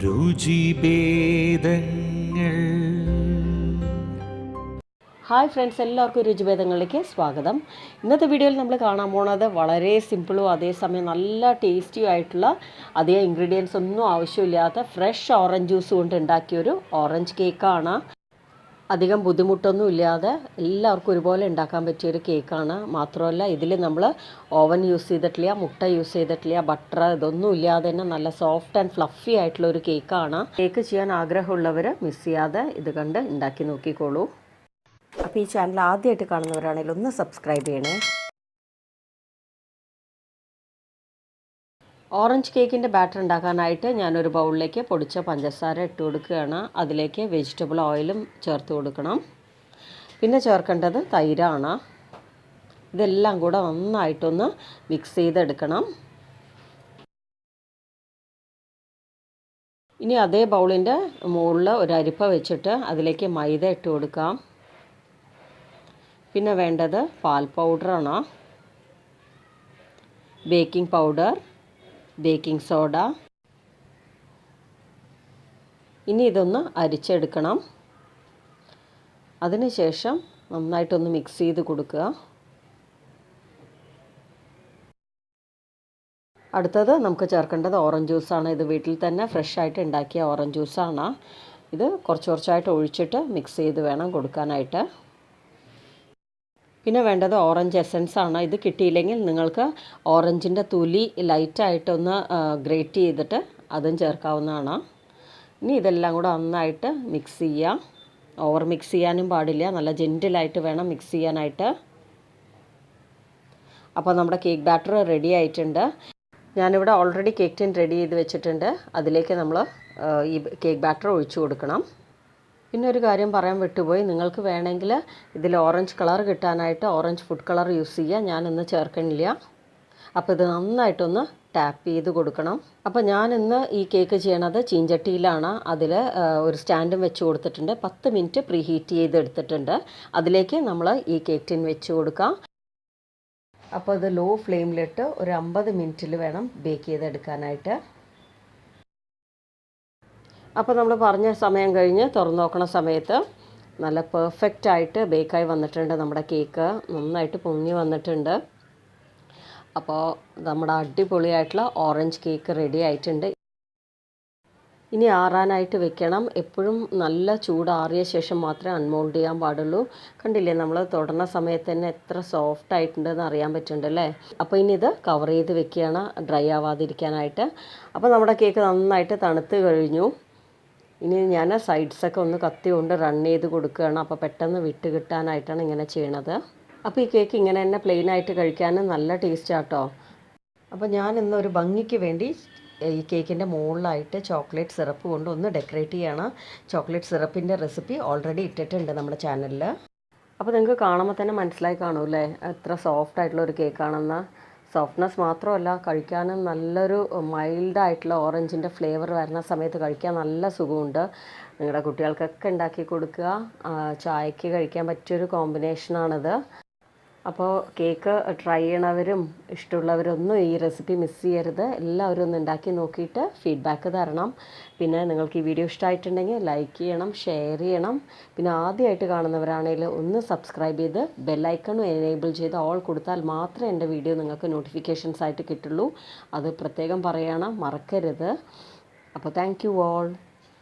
രുചിഭേദങ്ങൾ. Hi friends, എല്ലാവർക്കും രുചിഭേദങ്ങളിലേക്ക് സ്വാഗതം. ഇന്നത്തെ വീഡിയോയിൽ നമ്മൾ കാണാൻ പോണത് വളരെ സിമ്പിളും അതേസമയം നല്ല ടേസ്റ്റിയും ആയിട്ടുള്ള അധികം ഇൻഗ്രീഡിയൻസ് ഒന്നും ആവശ്യമില്ലാത്ത ഫ്രഷ് ഓറഞ്ച് ജ്യൂസ് കൊണ്ട് ഉണ്ടാക്കിയൊരു ഓറഞ്ച് കേക്കാണ്. അധികം ബുദ്ധിമുട്ടൊന്നും ഇല്ലാതെ എല്ലാവർക്കും ഒരുപോലെ ഉണ്ടാക്കാൻ പറ്റിയൊരു കേക്കാണ്. മാത്രമല്ല ഇതിൽ നമ്മൾ ഓവൻ യൂസ് ചെയ്തിട്ടില്ല, മുട്ട യൂസ് ചെയ്തിട്ടില്ല, ബട്ടർ ഇതൊന്നും ഇല്ലാതെ തന്നെ നല്ല സോഫ്റ്റ് ആൻഡ് ഫ്ലഫി ആയിട്ടുള്ള ഒരു കേക്കാണ്. കേക്ക് ചെയ്യാൻ ആഗ്രഹമുള്ളവർ മിസ് ചെയ്യാതെ ഇത് കണ്ട് ഉണ്ടാക്കി നോക്കിക്കോളൂ. അപ്പോൾ ഈ ചാനൽ ആദ്യമായിട്ട് കാണുന്നവരാണെങ്കിൽ ഒന്ന് സബ്സ്ക്രൈബ് ചെയ്യണേ. ഓറഞ്ച് കേക്കിൻ്റെ ബാറ്റർ ഉണ്ടാക്കാനായിട്ട് ഞാനൊരു ബൗളിലേക്ക് പൊടിച്ച പഞ്ചസാര ഇട്ട് കൊടുക്കുകയാണ്. അതിലേക്ക് വെജിറ്റബിൾ ഓയിലും ചേർത്ത് കൊടുക്കണം. പിന്നെ ചേർക്കേണ്ടത് തൈരാണ്. ഇതെല്ലാം കൂടെ നന്നായിട്ടൊന്ന് മിക്സ് ചെയ്തെടുക്കണം. ഇനി അതേ ബൗളിൻ്റെ മുകളിൽ ഒരു അരിപ്പ വെച്ചിട്ട് അതിലേക്ക് മൈദ ഇട്ട് കൊടുക്കാം. പിന്നെ വേണ്ടത് പാൽ പൗഡറാണ്, ബേക്കിംഗ് പൗഡർ, ബേക്കിംഗ് സോഡ. ഇനി ഇതൊന്ന് അരിച്ചെടുക്കണം. അതിനുശേഷം നന്നായിട്ടൊന്ന് മിക്സ് ചെയ്ത് കൊടുക്കുക. അടുത്തത് നമുക്ക് ചേർക്കേണ്ടത് ഓറഞ്ച് ജ്യൂസാണ്. ഇത് വീട്ടിൽ തന്നെ ഫ്രഷ് ആയിട്ട് ഉണ്ടാക്കിയ ഓറഞ്ച് ജ്യൂസാണ്. ഇത് കുറച്ചായിട്ട് ഒഴിച്ചിട്ട് മിക്സ് ചെയ്ത് വേണം കൊടുക്കാനായിട്ട്. പിന്നെ വേണ്ടത് ഓറഞ്ച് എസൻസ് ആണ്. ഇത് കിട്ടിയില്ലെങ്കിൽ നിങ്ങൾക്ക് ഓറഞ്ചിൻ്റെ തൊലി ലൈറ്റായിട്ടൊന്ന് ഗ്രേറ്റ് ചെയ്തിട്ട് അതും ചേർക്കാവുന്നതാണ്. ഇനി ഇതെല്ലാം കൂടെ നന്നായിട്ട് മിക്സ് ചെയ്യുക. ഓവർ മിക്സ് ചെയ്യാനും പാടില്ല, നല്ല ജെൻറ്റിലായിട്ട് വേണം മിക്സ് ചെയ്യാനായിട്ട്. അപ്പോൾ നമ്മുടെ കേക്ക് ബാറ്റർ റെഡി ആയിട്ടുണ്ട്. ഞാനിവിടെ ഓൾറെഡി കേക്ക് ടിൻ റെഡി ചെയ്ത് വെച്ചിട്ടുണ്ട്. അതിലേക്ക് നമ്മൾ ഈ കേക്ക് ബാറ്റർ ഒഴിച്ചു കൊടുക്കണം. പിന്നെ ഒരു കാര്യം പറയാൻ വിട്ടുപോയി, നിങ്ങൾക്ക് വേണമെങ്കിൽ ഇതിൽ ഓറഞ്ച് കളർ കിട്ടാനായിട്ട് ഓറഞ്ച് ഫുഡ് കളർ യൂസ് ചെയ്യുക. ഞാനിന്ന് ചേർക്കണില്ല. അപ്പോൾ ഇത് നന്നായിട്ടൊന്ന് ടാപ്പ് ചെയ്ത് കൊടുക്കണം. അപ്പോൾ ഞാനിന്ന് ഈ കേക്ക് ചെയ്യണത് ചീഞ്ചട്ടിയിലാണ്. അതിൽ ഒരു സ്റ്റാൻഡും വെച്ച് കൊടുത്തിട്ടുണ്ട്. 10 മിനിറ്റ് പ്രീ ഹീറ്റ് ചെയ്തെടുത്തിട്ടുണ്ട്. അതിലേക്ക് നമ്മൾ ഈ കേക്ക് ടിൻ വെച്ച് കൊടുക്കാം. അപ്പോൾ ഇത് ലോ ഫ്ലെയിമിലിട്ട് ഒരു 50 മിനിറ്റിൽ വേണം ബേക്ക് ചെയ്തെടുക്കാനായിട്ട്. അപ്പോൾ നമ്മൾ പറഞ്ഞ സമയം കഴിഞ്ഞ് തുറന്ന് നോക്കണ സമയത്ത് നല്ല പെർഫെക്റ്റായിട്ട് ബേക്കായി വന്നിട്ടുണ്ട്. നമ്മുടെ കേക്ക് നന്നായിട്ട് പൊങ്ങി വന്നിട്ടുണ്ട്. അപ്പോൾ നമ്മുടെ അടിപൊളിയായിട്ടുള്ള ഓറഞ്ച് കേക്ക് റെഡി ആയിട്ടുണ്ട്. ഇനി ആറാനായിട്ട് വെക്കണം. എപ്പോഴും നല്ല ചൂടാറിയ ശേഷം മാത്രമേ അൺമോൾഡ് ചെയ്യാൻ പാടുള്ളൂ. കണ്ടില്ലേ, നമ്മൾ തൊടുന്ന സമയത്ത് തന്നെ എത്ര സോഫ്റ്റ് ആയിട്ടുണ്ടെന്ന് അറിയാൻ പറ്റുന്നുണ്ട് അല്ലേ. അപ്പോൾ ഇനി ഇത് കവർ ചെയ്ത് വെക്കുകയാണ് ഡ്രൈ ആവാതിരിക്കാനായിട്ട്. അപ്പോൾ നമ്മുടെ കേക്ക് നന്നായിട്ട് തണുത്ത് കഴിഞ്ഞു. ഇനി ഞാൻ സൈഡ്സൊക്കെ ഒന്ന് കത്തി കൊണ്ട് റൺ ചെയ്ത് കൊടുക്കുകയാണ്. അപ്പോൾ പെട്ടെന്ന് വിട്ട് കിട്ടാനായിട്ടാണ് ഇങ്ങനെ ചെയ്യണത്. അപ്പോൾ ഈ കേക്ക് ഇങ്ങനെ തന്നെ പ്ലെയിൻ ആയിട്ട് കഴിക്കാനും നല്ല ടേസ്റ്റാണ് കേട്ടോ. അപ്പോൾ ഞാൻ ഇന്നൊരു ഭംഗിക്ക് വേണ്ടി ഈ കേക്കിൻ്റെ മുകളിലായിട്ട് ചോക്ലേറ്റ് സിറപ്പ് കൊണ്ട് ഒന്ന് ഡെക്കറേറ്റ് ചെയ്യണം. ചോക്ലേറ്റ് സിറപ്പിൻ്റെ റെസിപ്പി ഓൾറെഡി ഇട്ടിട്ടുണ്ട് നമ്മുടെ ചാനലിൽ. അപ്പോൾ നിങ്ങൾക്ക് കാണുമ്പോൾ തന്നെ മനസ്സിലായി കാണൂല്ലേ എത്ര സോഫ്റ്റ് ആയിട്ടുള്ള ഒരു കേക്കാണെന്ന്. സോഫ്റ്റ്നെസ് മാത്രമല്ല, കഴിക്കാനും നല്ലൊരു മൈൽഡായിട്ടുള്ള ഓറഞ്ചിൻ്റെ ഫ്ലേവർ വരുന്ന സമയത്ത് കഴിക്കാൻ നല്ല സുഖമുണ്ട്. നിങ്ങളുടെ കുട്ടികൾക്കൊക്കെ ഉണ്ടാക്കി കൊടുക്കുക. ചായക്ക് കഴിക്കാൻ പറ്റിയൊരു കോമ്പിനേഷനാണിത്. അപ്പോൾ കേക്ക് ട്രൈ ചെയ്യണവരും ഇഷ്ടമുള്ളവരൊന്നും ഈ റെസിപ്പി മിസ് ചെയ്യരുത്. എല്ലാവരും ഒന്ന് ഉണ്ടാക്കി നോക്കിയിട്ട് ഫീഡ്ബാക്ക് തരണം. പിന്നെ നിങ്ങൾക്ക് ഈ വീഡിയോ ഇഷ്ടമായിട്ടുണ്ടെങ്കിൽ ലൈക്ക് ചെയ്യണം, ഷെയർ ചെയ്യണം. പിന്നെ ആദ്യമായിട്ട് കാണുന്നവരാണെങ്കിൽ ഒന്ന് സബ്സ്ക്രൈബ് ചെയ്ത് ബെല്ലൈക്കണും എനേബിൾ ചെയ്ത് ഓൾ കൊടുത്താൽ മാത്രമേ എൻ്റെ വീഡിയോ നിങ്ങൾക്ക് നോട്ടിഫിക്കേഷൻസ് ആയിട്ട് കിട്ടുള്ളൂ. അത് പ്രത്യേകം പറയണം, മറക്കരുത്. അപ്പോൾ താങ്ക് യു ഓൾ.